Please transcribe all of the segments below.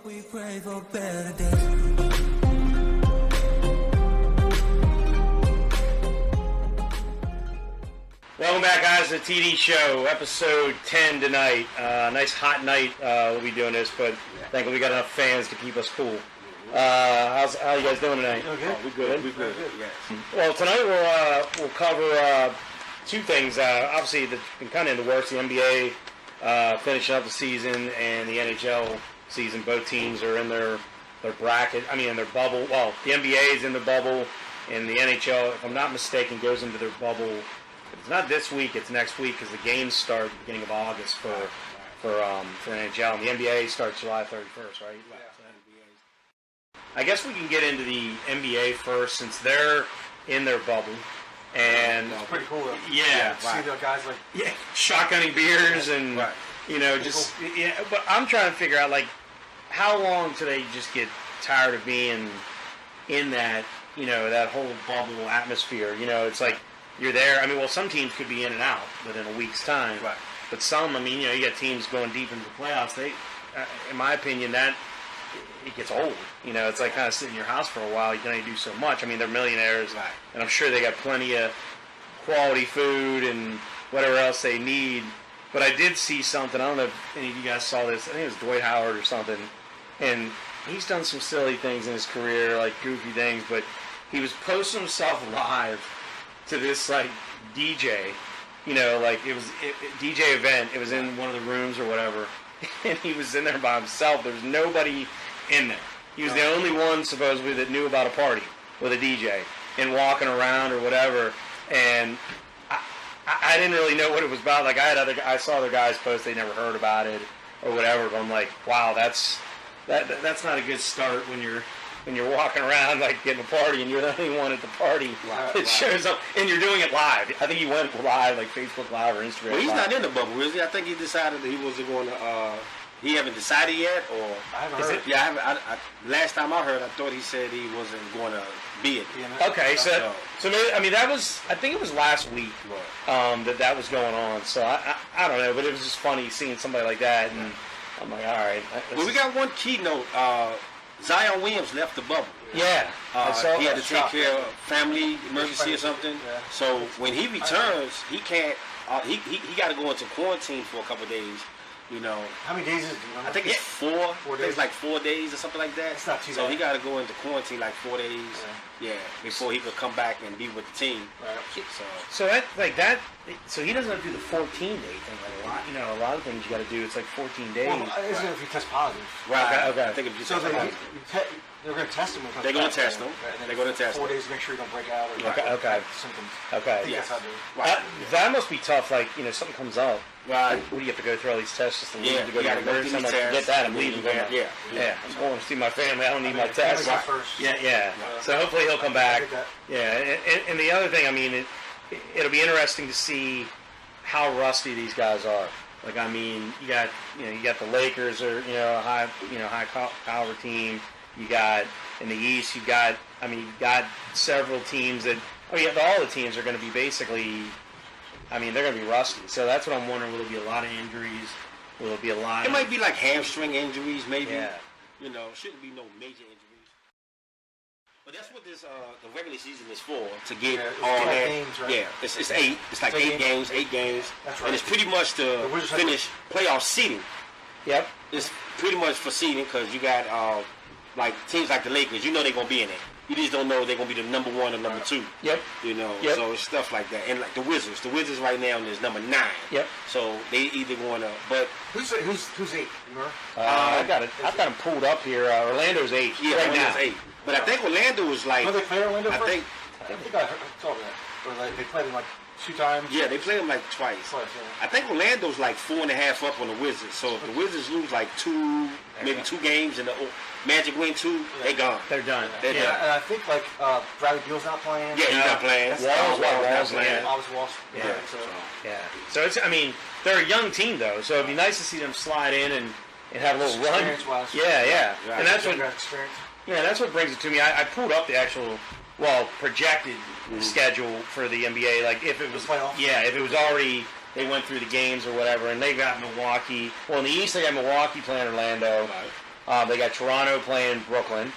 We pray for better days. Welcome back, guys, to the TD Show, episode 10 tonight. Nice hot night we'll be doing this, but thankfully we got enough fans to keep us cool. How you guys doing tonight? Okay. Oh, we good. Yes. Well, tonight we'll cover two things. Obviously, that's been kind of in the works. The NBA finishing up the season and the NHL season. Both teams are in their bracket. I mean, in their bubble. Well, the NBA is in the bubble, and the NHL, if I'm not mistaken, goes into their bubble. It's not this week; it's next week because the games start at the beginning of August for NHL. And the NBA starts July 31st, right? I guess we can get into the NBA first since they're in their bubble. And it's pretty cool. Yeah, see the guys like shotgunning beers and But I'm trying to figure out how long do they just get tired of being in that that whole bubble atmosphere? It's like you're there. I mean, well, some teams could be in and out within a week's time, right? But some, I mean, you got teams going deep into the playoffs. They, in my opinion, that it gets old. It's like kind of sitting in your house for a while. You can only do so much. I mean, they're millionaires, right? And I'm sure they got plenty of quality food and whatever else they need. But I did see something. I don't know if any of you guys saw this. I think it was Dwight Howard or something. And he's done some silly things in his career, like goofy things. But he was posting himself live to this DJ. It was a DJ event. It was in one of the rooms or whatever. And he was in there by himself. There was nobody in there. He was the only one, supposedly, that knew about a party with a DJ and walking around or whatever. And I didn't really know what it was about. I saw other guys post they never heard about it or whatever. But I'm like, wow, that's not a good start when you're walking around getting a party and you're the only one at the party that shows up and you're doing it live. I think he went live, like Facebook Live or Instagram. Well, he's Live. not in the bubble, is he? I think he decided that he wasn't going to. He haven't decided yet, or I haven't heard. Yeah, I last time I heard, I thought he said he wasn't going to be it. Okay, so maybe, I mean, that was, I think it was last week that was going on. So I don't know, but it was just funny seeing somebody like that, and I'm like, all right. Well, we got one keynote. Zion Williams left the bubble. Yeah. He had to take care of family emergency or something. Yeah. So when he returns, he can't. He got to go into quarantine for a couple of days. How many days is it? I think it's 4. I think it's like 4 days or something like that. It's not too so bad. He got to go into quarantine like 4 days. Yeah, before he could come back and be with the team. Right. So that. So he doesn't have to do the 14-day thing. A lot of things you got to do. It's like 14 days. Well, isn't it if you test positive? Right. Okay. I think if you So test positive. they're going to test him. They're going to test him. They're going to test 4 him. days to make sure you don't break out or Okay. symptoms. Okay. I think that's how they do it. Right. That must be tough. Something comes up. Right. What do you have to go through all these tests just to leave to go you to gotta the go emergency? through I'm these like, tests. get that. I'm leaving. Yeah. I'm going to see my family. I don't need my test. Family first. Yeah. So hopefully he'll come back. Yeah. And the other thing, I mean, it'll be interesting to see how rusty these guys are. I mean, you got the Lakers are a high caliber team. You got in the East, you've got several teams that all the teams are going to be basically. I mean, they're going to be rusty. So that's what I'm wondering. Will there be a lot of injuries? Will there be a lot? It might be like hamstring injuries, maybe. Yeah. Shouldn't be no major injuries. But that's what this the regular season is for, to get all that. Games, right? Yeah, it's 8. It's like 8 games. That's right. And it's pretty much to finish playoff seeding. Yep. It's pretty much for seeding because you got teams like the Lakers. They're going to be in it. You just don't know they're going to be the number 1 or number 2. Yep. Yep. So it's stuff like that. And like the Wizards. The Wizards right now is number 9. Yep. So they either going to, but Who's 8? You remember? I've got them pulled up here. Orlando's 8 right now. Orlando's 8. But I think Orlando was like. No, they played Orlando first? I think I saw that. Or they played them 2 times. Yeah, they played them twice. I think Orlando's 4.5 up on the Wizards. So if the Wizards lose 2, maybe 2 games, and the Magic win 2, they gone. They're done. They're done. And I think Bradley Beal's not playing. Yeah, he's not playing. Wall's playing. Yeah. So it's. I mean, they're a young team though, so it'd be nice to see them slide in and have a little run. Experience-wise. Yeah. Right. And that's what. Experience. Yeah, that's what brings it to me. I pulled up the actual, projected schedule for the NBA. If it was, if it was already, they went through the games or whatever, and they got Milwaukee. Well, in the East, they got Milwaukee playing Orlando. They got Toronto playing Brooklyn,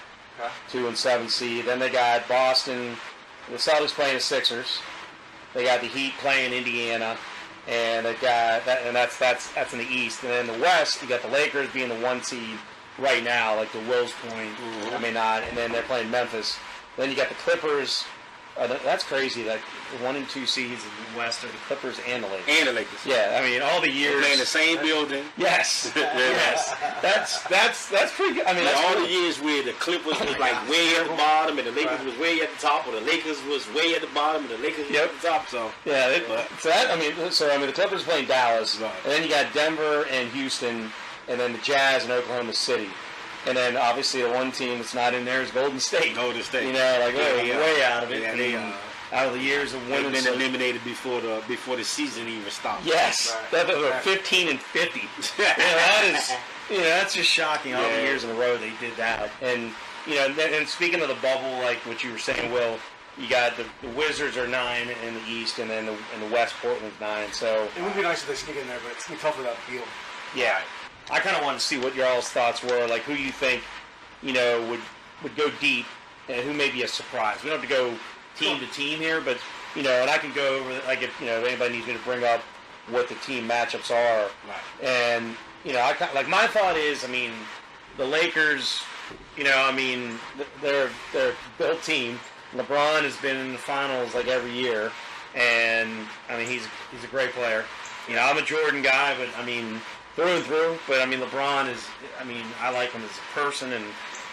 2 and 7 seed. Then they got Boston, the Celtics playing the Sixers. They got the Heat playing Indiana, and they got that, and that's in the East. And then in the West, you got the Lakers being the 1 seed right now, like the Will's Point. I mean, not, and then they're playing Memphis. Then you got the Clippers. That's crazy. Like the 1 and 2 seeds in the West are the Clippers and the Lakers. And the Lakers. Yeah, I mean, all the years they're playing the same building. Yes, yes. That's pretty good. I mean, that's all cool. the years where the Clippers was like way at the bottom and the Lakers was way at the top, or the Lakers was way at the bottom and the Lakers was at the top. So yeah, the Clippers playing Dallas, right. And then you got Denver and Houston, and then the Jazz and Oklahoma City. And then obviously the one team that's not in there is Golden State. Golden State. You know, like way out of it. Yeah, I mean, out of the years of winning. They've been eliminated before the season even started. Yes, that was 15 and 50. That's just shocking. All the years in a row they did that. And and speaking of the bubble, like what you were saying, Will, you got the Wizards are 9 in the East, and then in the West, Portland's 9. So it would be nice if they sneak in there, but it's gonna be tough without field. Yeah. I kind of wanted to see what y'all's thoughts were, like who you think, would go deep, and who may be a surprise. We don't have to go team to team here, but and I can go over like if anybody needs me to bring up what the team matchups are, right. And like my thought is, I mean, the Lakers, they're a built team. LeBron has been in the finals like every year, and I mean he's a great player. I'm a Jordan guy, but I mean. Through and through, but I mean LeBron is. I mean I like him as a person and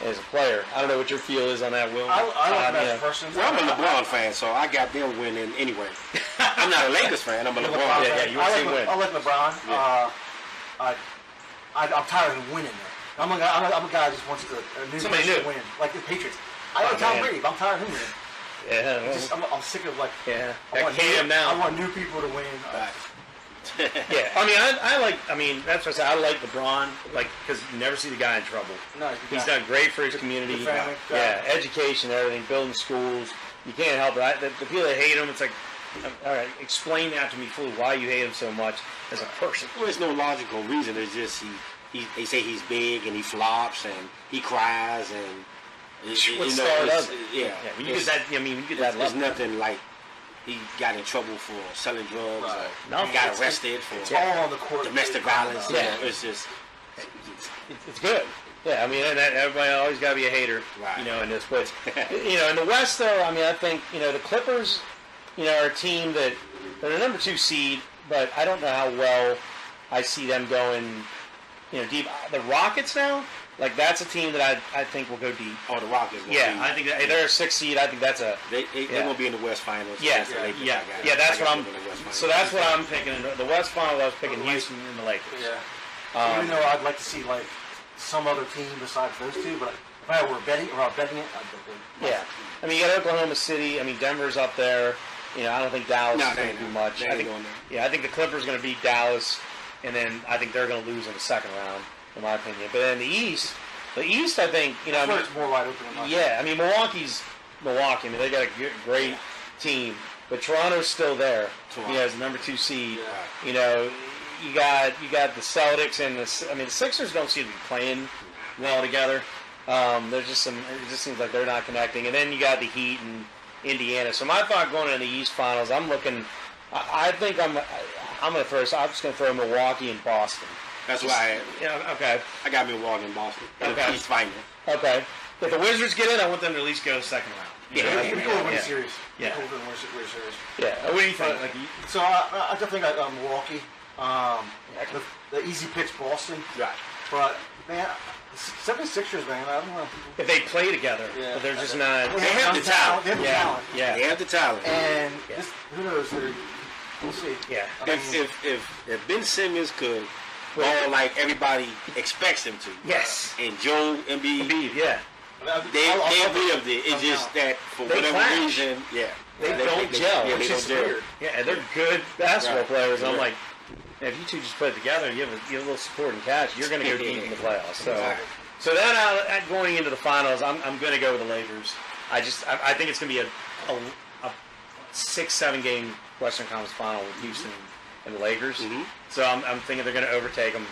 as a player. I don't know what your feel is on that, Will. I like him as a person. Well, I'm a LeBron fan, so I got them winning anyway. I'm not a Lakers fan. I'm a LeBron fan. Yeah, you want to see win. I like LeBron. Yeah. I'm tired of him winning there. I'm a guy who just wants Somebody new to win, like the Patriots. I like Tom Brady, but I'm tired of him winning. Yeah, I'm sick of I want new people to win. Yeah, I mean, that's what I say. I like LeBron, because you never see the guy in trouble. No, he's done great for his community. Family, education, everything, building schools. You can't help it. The people that hate him, it's like, all right, explain that to me fully. Why you hate him so much as a person? Well, there's no logical reason. It's just they say he's big and he flops and he cries and what star does it? Yeah, when you get that. I mean, when you get that. There's nothing like. He got in trouble for selling drugs. Right. No, he got arrested for it's all on the court. Domestic violence. Yeah, it's just it's good. Yeah, I mean, and everybody always got to be a hater, right. In this. But in the West, though, I mean, I think the Clippers, are a team that they're the number 2 seed, but I don't know how well I see them going, deep. The Rockets now. Like, that's a team that I think will go deep. Oh, the Rockets. I think they're a 6th seed. I think that's a... They're going to be in the West Finals. Yeah, that's what I'm... So that's what I'm picking. The West Finals, I was picking Houston and the Lakers. Yeah. Even though I'd like to see, some other team besides those two, but if I were betting it, I'd bet them. Yeah. I mean, you got Oklahoma City. I mean, Denver's up there. I don't think Dallas is going to do much. I think the Clippers are going to beat Dallas, and then I think they're going to lose in the second round. In my opinion, but in the East, I think it's more wide open. I mean Milwaukee's Milwaukee. I mean they got a great team, but Toronto's still there. As the number 2 seed. Yeah. You got the Celtics and the Sixers don't seem to be playing well together. There's just some. It just seems like they're not connecting. And then you got the Heat and Indiana. So my thought going into the East Finals, I'm looking. I think I'm going to throw. I'm just going to throw Milwaukee and Boston. That's why okay. I got Milwaukee and Boston. Okay. East Final. Okay. If the Wizards get in, I want them to at least go second round. Win a series. Yeah. Win a series. Yeah. What do you think? So I definitely got Milwaukee. The easy pick's Boston. Right. But man, 76ers, man, I don't know. If they play together, but they're just not. They have the talent. They have the talent. Yeah. They have the talent. And who knows? We'll see. Yeah. If Ben Simmons could ball like everybody expects him to. Yes. And Joe Embiid. Yeah. They lived it. It's just that for whatever reason, they don't gel. It's just weird. Yeah, they're good basketball players. I'm like, if you two just put it together, you have a little support and catch, you're going to go deep in the playoffs. So that going into the finals, I'm going to go with the Lakers. I think it's going to be a 6-7 game Western Conference final with Houston and the Lakers. Mm-hmm. So I'm thinking they're going to overtake them.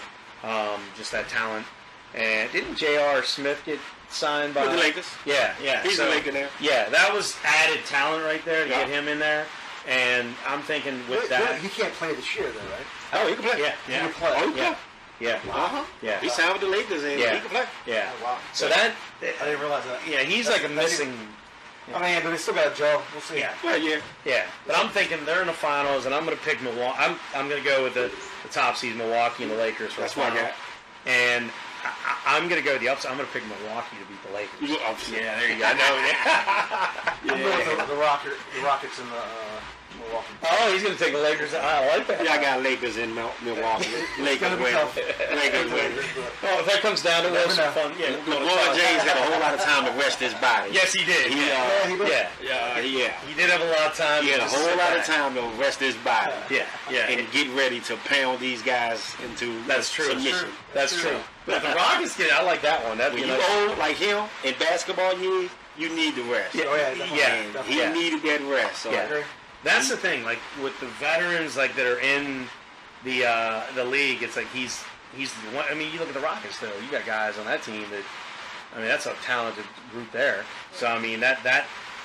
Just that talent. And didn't J.R. Smith get signed by With the Lakers? Yeah. He's a Laker now. Yeah, that was added talent right there to get him in there. And I'm thinking with that, he can't play this year, though, right? Oh, he can play. Yeah. He can play. Oh, he can play. Yeah. Uh-huh. Yeah. He signed with the Lakers and he can play. Yeah. Oh, wow. So that, I didn't realize that. yeah, he's like a missing. I mean, but he's still got a job. We'll see. Yeah. Well, yeah. Yeah, but I'm thinking they're in the finals, and I'm going to pick Milwaukee. I'm going to go with the top seed, Milwaukee and the Lakers for That's the what I final. got. And I'm going to go the upside. I'm going to pick Milwaukee to beat the Lakers. You go upset. Yeah, there you go. I know. I'm going with the Rockets and the Milwaukee. Oh, he's going to take the Lakers. I like that. Yeah, I got Lakers in Milwaukee. Lakers win. Lakers win. Oh, if that comes down to it, we'll have some fun. Yeah, LeBron James had a whole lot of time to rest his body. Yes, he did. He did have a lot of time. He had a just to whole sit lot of back. time to rest his body. Yeah. And get ready to pound these guys into submission. That's true. But the Rockets get it. I like that one. That When you old like him in basketball years, you need the rest. And he needed that rest. So That's the thing. Like with the veterans, like that are in the league, it's like he's the one. I mean, you look at the Rockets though. You got guys on that team that, I mean, that's a talented group there. So I mean that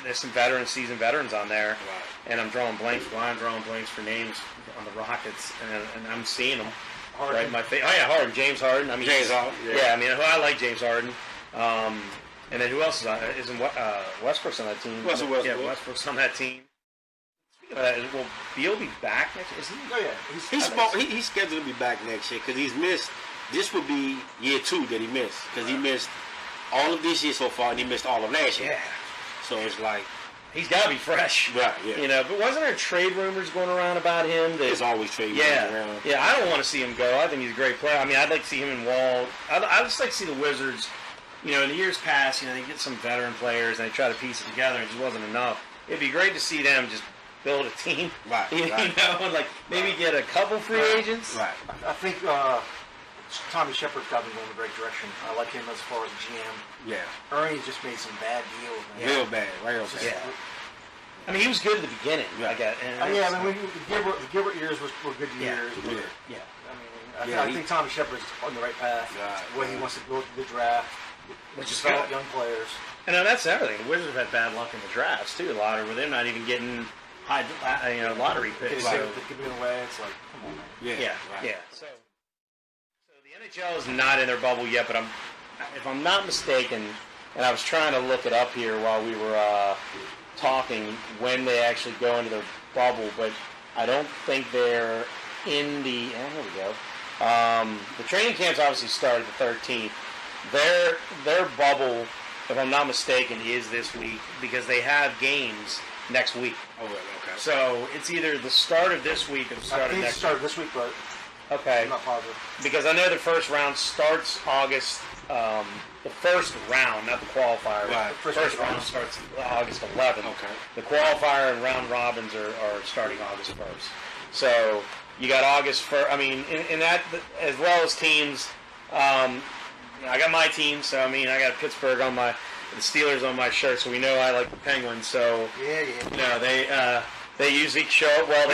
there's some seasoned veterans on there. Right. And I'm drawing blanks. I'm drawing blanks for names on the Rockets, and I'm seeing them. Harden. Right in my face. Oh yeah, Harden, James Harden. I mean, James Harden. Yeah, I mean, I like James Harden. And then who else is on? Isn't Westbrook's on that team? Westbrook. Yeah, Westbrook's on that team. Will Beal be back next year? Isn't he? Oh, yeah. He's scheduled to be back next year because he's missed. This would be year 2 that he missed because he missed all of this year so far and he missed all of last year. Yeah. So it's like He's got to be fresh. Right, yeah. You know, but wasn't there trade rumors going around about him? That, there's always trade rumors around. Yeah, I don't want to see him go. I think he's a great player. I mean, I'd like to see him in Wall. I'd just like to see the Wizards, you know, in the years past, you know, they get some veteran players and they try to piece it together and it just wasn't enough. It'd be great to see them just build a team. Right, You know, and like maybe get a couple free agents. Right. I think Tommy Shepard's got me going in the right direction. I like him as far as GM. Yeah. Ernie just made some bad deals, man. Real bad. Real bad. Yeah. I mean, he was good at the beginning. Right. I got. Yeah, I mean, the Gilbert years were good years. Yeah. I think Tommy Shepard's on the right path. Right. The way he wants to go through the draft, Which is develop good. young players. And that's everything. The Wizards have had bad luck in the drafts too. A lot of where they're not even getting high, lottery picks. They So, give it away. It's like, come on, man. yeah. So the NHL is not in their bubble yet, but if I'm not mistaken, and I was trying to look it up here while we were talking when they actually go into their bubble, but I don't think they're in the. Here we go. The training camps obviously started the 13th. Their bubble, if I'm not mistaken, is this week because they have games next week. Oh, right, okay. So it's either the start of this week or the I start of think it next started this week, but week. Okay. I'm not positive. Because I know the first round starts August. The first round, not the qualifier. Right. The first round starts August 11th. Okay. The qualifier and round robins are starting August 1st. So you got August 1st. I mean, in that, as well as teams. I got my team, so I mean, I got Pittsburgh on the Steelers on my shirt, so we know I like the Penguins. So you know, they usually show up. Well,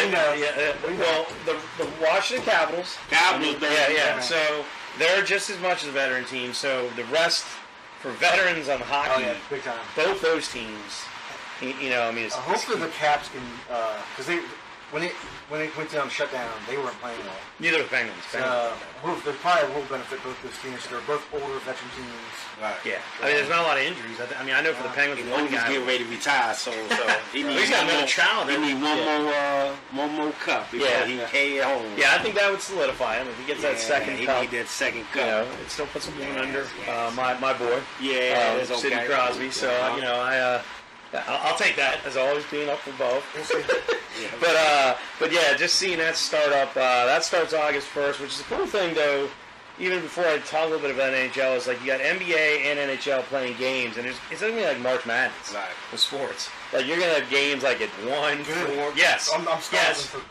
the Washington Capitals. Yeah. So they're just as much as a veteran team. So the rest for veterans on hockey, big time. both those teams. You know, I mean, Hopefully the Caps can, because when it went down shutdown, they weren't playing well. neither of the Penguins. There's probably will benefit both those teams. They're both older veteran teams. Right. Yeah, I mean, there's not a lot of injuries. I mean, I know for the Penguins, one He's guy. getting ready to retire, so he needs He's got another child. He needs one more cup before he can carry it home. Yeah, I think that would solidify him if he gets that second he cup. need that second cup. You know, it still puts him one under my boy. Yeah, it's okay. Sidney Crosby. So you know, I'll take that as always being up for both. But yeah, just seeing that start up. That starts August 1st, which is a cool thing though. Even before I talk a little bit about NHL, is like you got NBA and NHL playing games, and it's going to be like March Madness with sports. Like you're going to have games like at 1, 4. Yes, I'm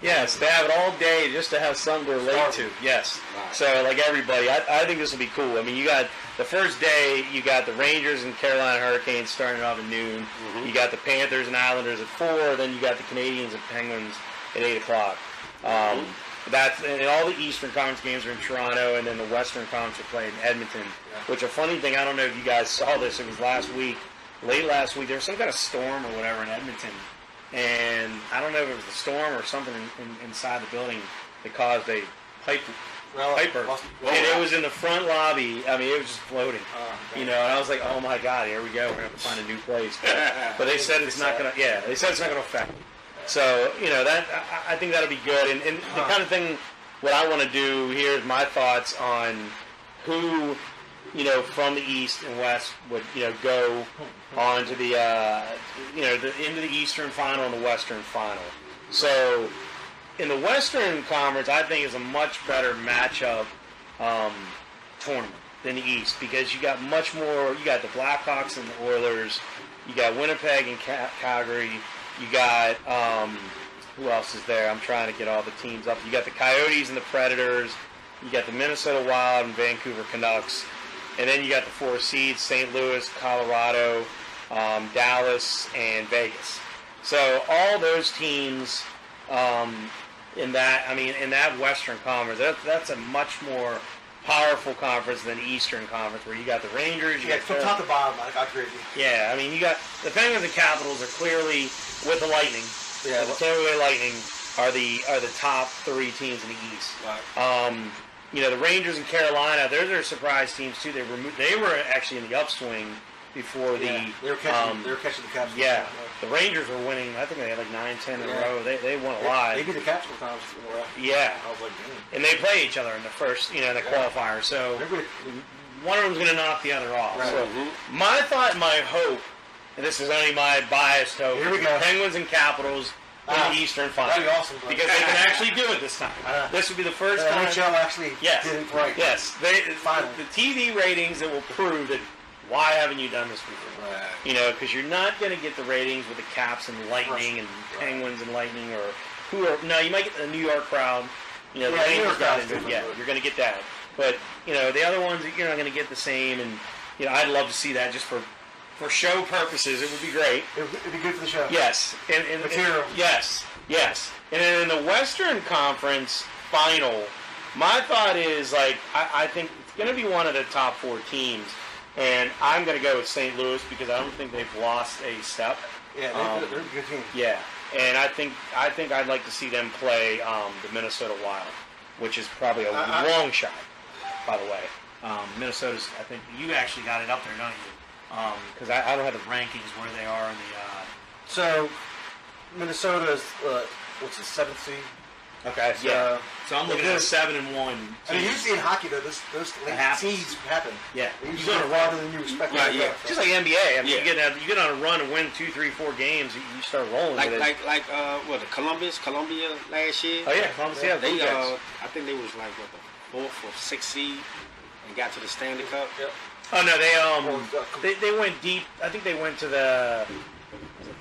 yes. They have it all day just to have something to relate to. Yes. Right. So like everybody, I think this will be cool. I mean, you got the first day, you got the Rangers and Carolina Hurricanes starting off at noon. Mm-hmm. You got the Panthers and Islanders at 4. Then you got the Canadians and Penguins at 8 o'clock. And all the Eastern Conference games are in Toronto, and then the Western Conference are played in Edmonton. Which a funny thing, I don't know if you guys saw this. It was late last week. There was some kind of storm or whatever in Edmonton, and I don't know if it was the storm or something inside the building that caused a pipe burst. And it was in the front lobby. I mean, it was just floating. And I was like, oh my God, here we go. We're going to have to find a new place. But they said it's not going to. Yeah, they said it's not going to affect it. So that I think that'll be good. And the kind of thing, what I want to do here is my thoughts on who, from the East and West would go on to the into the Eastern Final and the Western Final. So in the Western Conference, I think is a much better matchup tournament than the East because you got much more. You got the Blackhawks and the Oilers. You got Winnipeg and Calgary. You got, who else is there? I'm trying to get all the teams up. You got the Coyotes and the Predators. You got the Minnesota Wild and Vancouver Canucks. And then you got the 4 seeds, St. Louis, Colorado, Dallas, and Vegas. So all those teams in that Western Conference, that's a much more powerful conference than the Eastern Conference, where you got the Rangers. From top to bottom, I agree with you. Yeah, I mean, you got the Penguins and Capitals are clearly with the Lightning. Yeah, the Tampa Bay Lightning are the top 3 teams in the East. Right. The Rangers and Carolina, they're surprise teams too. They were actually in the upswing before they were catching the Caps. Yeah, the Rangers were winning. I think they had like 9-10 in a row. They won a lot. They beat the Caps 4 times in a row. Yeah, I was like, damn. And they play each other in the first, in the qualifier. So one of them's going to knock the other off. Right. So my thought, my hope, and this is only my biased hope, Here we go. Penguins and Capitals in the Eastern Final. That'd be awesome. Because they can actually do it this time. This would be the first time. NHL actually did it right. Yes. The TV ratings that will prove that why haven't you done this before? Right. Because you're not going to get the ratings with the Caps and Lightning and Penguins and Lightning you might get the New York crowd. The Rangers got into it. Yeah, you're going to get that. But, the other ones, you're not going to get the same. And, I'd love to see that just for show purposes. It would be great. It'd be good for the show. Yes. Material. Yes. And then in the Western Conference Final, my thought is, I think it's going to be one of the top 4 teams. And I'm going to go with St. Louis because I don't think they've lost a step. Yeah, they're a good team. Yeah, and I think I'd like to see them play the Minnesota Wild, which is probably a long shot, by the way. Minnesota's, I think you actually got it up there, don't you? Because I don't have the rankings where they are in the. So Minnesota's what's the 7th seed? Okay. Yeah. So I'm looking at 7-1. I mean, usually in hockey, though, those late seeds happen. Yeah. You go farther than you expect. Yeah. Just like NBA. I mean, you get on a run and win 2, 3, 4 games, you start rolling with it. Like Columbia last year. Oh yeah, Columbus. Yeah. They I think they was like the 4th or 6th seed and got to the Stanley Cup. Yep. Oh no, they went deep. I think they went to the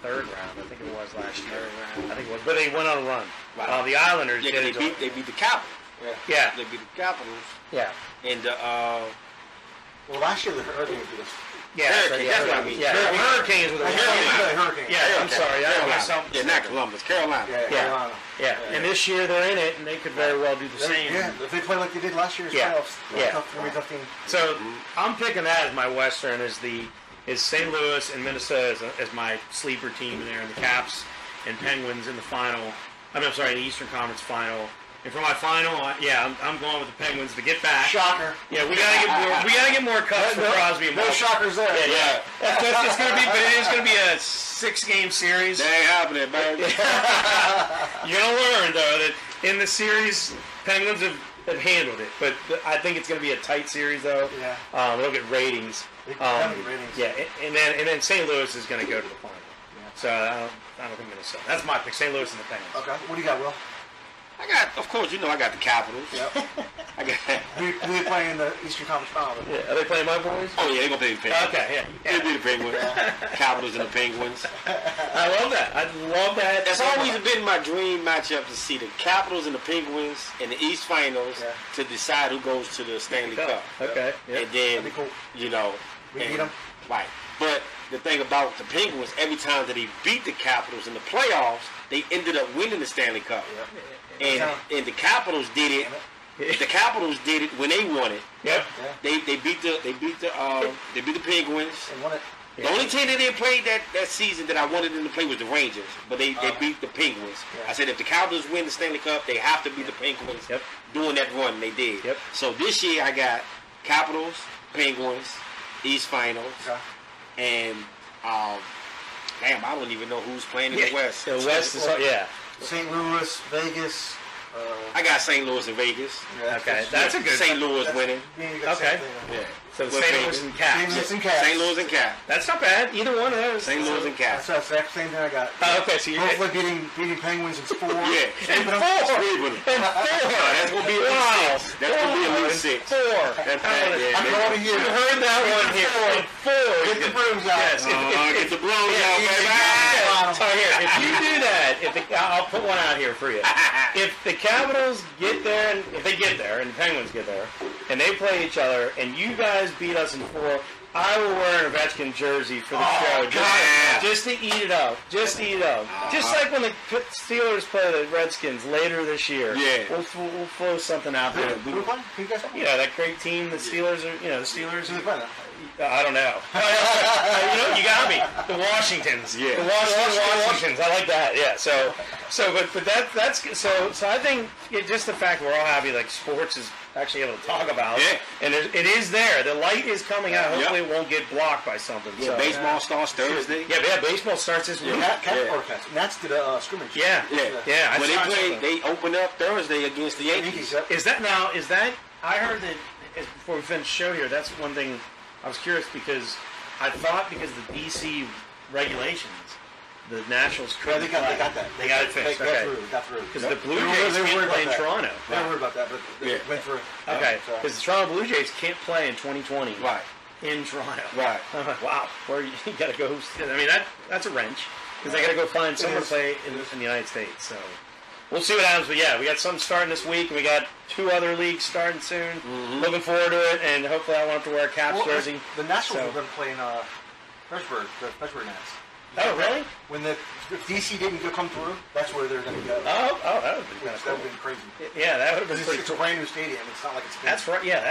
3rd round. I think it was last year. I think it was, but they went on a run. Wow. The Islanders did it. They beat the Capitals. Yeah. They beat the Capitals. Yeah. And last year the Hurricanes beat us. Yeah, that's what I mean. Yeah, the Hurricanes with the Hurricanes. Yeah, I'm sorry. Yeah, not Columbus, Carolina. Carolina. Yeah, and this year they're in it, and they could very well do the same. Yeah, if they play like they did last year's playoffs, tough team. So I'm picking that as my Western is St. Louis and Minnesota as my sleeper team in there, and the Caps and Penguins in the final. I'm sorry, in the Eastern Conference final. And for my final, I'm going with the Penguins to get back. Shocker. Yeah, we gotta get more cuts for Crosby and no shockers there. Yeah. It's gonna be, but it is gonna be a 6-game series. That ain't happening, baby. You're gonna learn though that in the series, Penguins have handled it, but I think it's gonna be a tight series though. Yeah. Look at ratings. Ratings. Yeah, and then St. Louis is gonna go to the final. Yeah. So I don't think Minnesota. That's my pick. St. Louis and the Penguins. Okay. What do you got, Will? Of course, I got the Capitals. Yep. Who they playing in the Eastern Conference Final? Yeah. Are they playing my boys? Oh yeah, they're gonna play the Penguins. Okay, yeah. They'll be the Penguins. Capitals and the Penguins. I love that. I love that. That's always been my dream matchup to see the Capitals and the Penguins in the East Finals to decide who goes to the Stanley Cup. Okay. Yep. And then That'd be cool. We beat them. Right. But the thing about the Penguins, every time that they beat the Capitals in the playoffs, they ended up winning the Stanley Cup. And the Capitals did it. The Capitals did it when they won it. Yep. They beat the Penguins. And won it. The only team that they played that season that I wanted them to play was the Rangers, but they beat the Penguins. I said if the Capitals win the Stanley Cup, they have to beat the Penguins. Doing that run, they did. So this year I got Capitals, Penguins, East Finals, and damn, I don't even know who's playing in the West. The West is St. Louis, Vegas. I got St. Louis and Vegas. Okay, that's a good. St. Louis winning. Okay. So St. Louis and Caps. St. Louis and Cap. That's not bad. Either one of those. St. Louis and Cap. That's the exact same thing I got. Okay, so you're hopefully beating Penguins in 4. And 4. That's gonna be a wow. That's gonna be a 6. 4. I'm going to hear. You heard that one here. 4. Get the brooms out. Yes. Get the brooms out, baby. So here, if you do that, I'll put one out here for you. If the Capitals get there, and if they get there, and the Penguins get there, and they play each other, and you guys beat us in 4, I will wear an Ovechkin jersey for the show, just to eat it up. Just to eat it up. Just like when the Steelers play the Redskins later this year. Yeah. We'll throw something out there. Yeah, that great team, the Steelers are, the Steelers. I don't know. You got me. The Washingtons. Yeah. The Washingtons. I like that. Yeah. But that's so I think just the fact we're all happy, like sports is actually able to talk about. Yeah. And it is there. The light is coming out. Hopefully it won't get blocked by something. Yeah. So. Baseball starts Thursday. Yeah. Baseball starts this week. Nats did a scrimmage. Yeah. When they open up Thursday against the Yankees. Is that? I heard that before we finish the show here. That's one thing. I was curious because I thought because of the DC regulations, the Nationals couldn't play. They got that. They got it fixed. They got through. Because the Blue Jays can't play in Toronto. They were worried about that, but they went through. Okay. Because the Toronto Blue Jays can't play in 2020. Right. In Toronto. Right. I'm like, wow. Where you got to go? I mean, that's a wrench because they got to go find someone to play in the United States. So. We'll see what happens, but we got some starting this week, and we got 2 other leagues starting soon. Looking forward to it, and hopefully I won't have to wear a Caps jersey. The Nationals are going to play in Pittsburgh, the Pittsburgh Nats. Oh, really? If DC didn't come through, that's where they're going to go. Oh, that would be kind of cool. That would have been crazy. Yeah, that would have been pretty cool. It's a brand new stadium. It's not like it's. That's right. Yeah.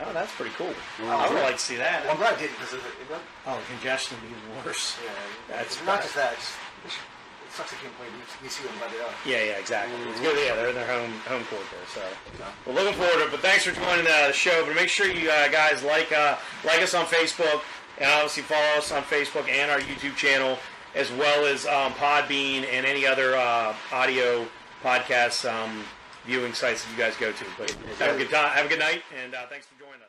Oh, that's pretty cool. I would like to see that. Well, I'm glad I didn't because congestion would be even worse. Yeah, that's not just that. It sucks they can't play DC and let it out. Yeah, exactly. It's good. Yeah, they're in their home court there. So, we're looking forward to it. But thanks for joining the show. But make sure you guys like us on Facebook, and obviously follow us on Facebook and our YouTube channel, as well as Podbean and any other audio podcast viewing sites that you guys go to. But have a good time. Have a good night, and thanks for joining us.